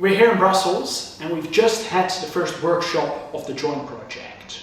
We're here in Brussels and we've just had the first workshop of the joint project.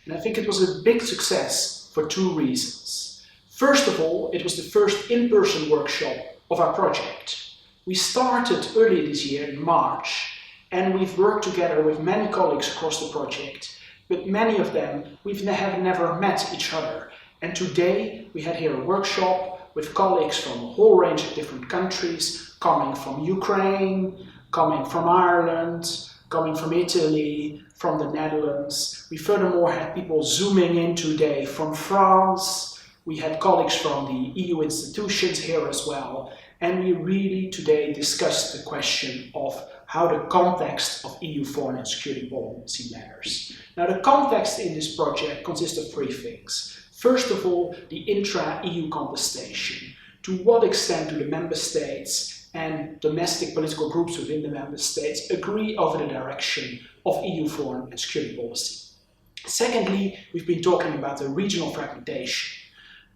And I think it was a big success for two reasons. First of all, it was the first in-person workshop of our project. We started earlier this year in March and we've worked together with many colleagues across the project, but many of them have never met each other. And today we had here a workshop with colleagues from a whole range of different countries, coming from Ukraine, coming from Ireland, coming from Italy, from the Netherlands. We furthermore had people zooming in today from France. We had colleagues from the EU institutions here as well. And we really today discussed the question of how the context of EU foreign and security policy matters. Now, the context in this project consists of three things. First of all, the intra-EU contestation. To what extent do the member states and domestic political groups within the member states agree over the direction of EU foreign and security policy? Secondly, we've been talking about the regional fragmentation.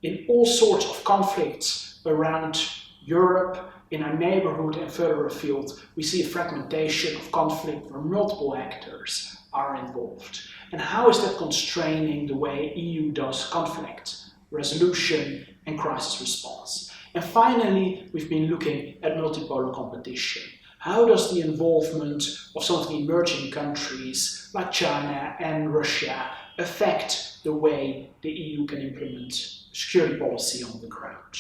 In all sorts of conflicts around Europe, in our neighborhood and further afield, we see a fragmentation of conflict where multiple actors are involved. And how is that constraining the way EU does conflict resolution and crisis response? And finally, we've been looking at multipolar competition. How does the involvement of some of the emerging countries like China and Russia affect the way the EU can implement security policy on the ground?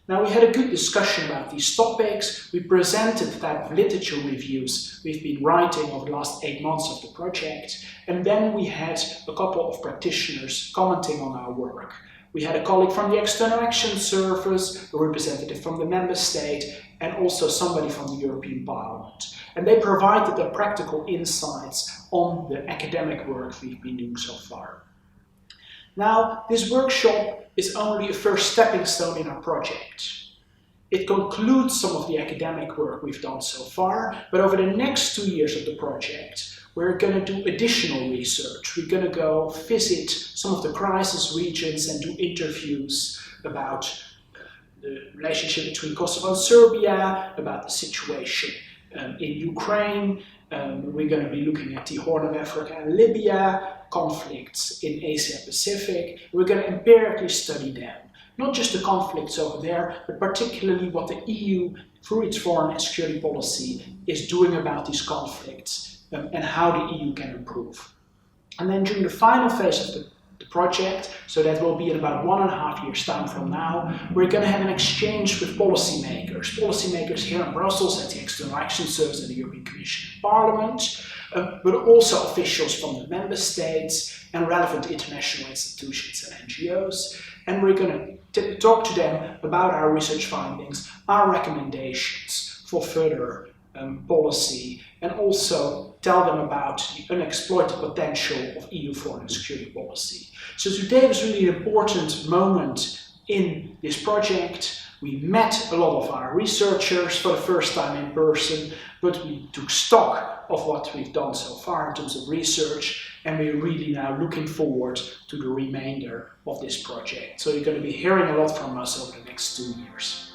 Now, we had a good discussion about these topics. We presented the type of literature reviews we've been writing over the last 8 months of the project. And then we had a couple of practitioners commenting on our work. We had a colleague from the External Action Service, a representative from the member state, and also somebody from the European Parliament. And they provided their practical insights on the academic work we've been doing so far. Now, this workshop is only a first stepping stone in our project. It concludes some of the academic work we've done so far, but over the next 2 years of the project, we're going to do additional research. We're going to go visit some of the crisis regions and do interviews about the relationship between Kosovo and Serbia, about the situation in Ukraine. We're going to be looking at the Horn of Africa and Libya, conflicts in Asia Pacific. We're going to empirically study them. Not just the conflicts over there, but particularly what the EU, through its foreign and security policy, is doing about these conflicts and how the EU can improve. And then during the final phase of the project, so that will be in about 1.5 years' time from now, we're going to have an exchange with policymakers here in Brussels at the External Action Service and the European Commission and Parliament, but also officials from the member states and relevant international institutions and NGOs. And we're going to talk to them about our research findings, our recommendations for further policy, and also tell them about the unexploited potential of EU foreign and security policy. So today was really an important moment in this project. We met a lot of our researchers for the first time in person, but we took stock of what we've done so far in terms of research, and we're really now looking forward to the remainder of this project. So you're going to be hearing a lot from us over the next 2 years.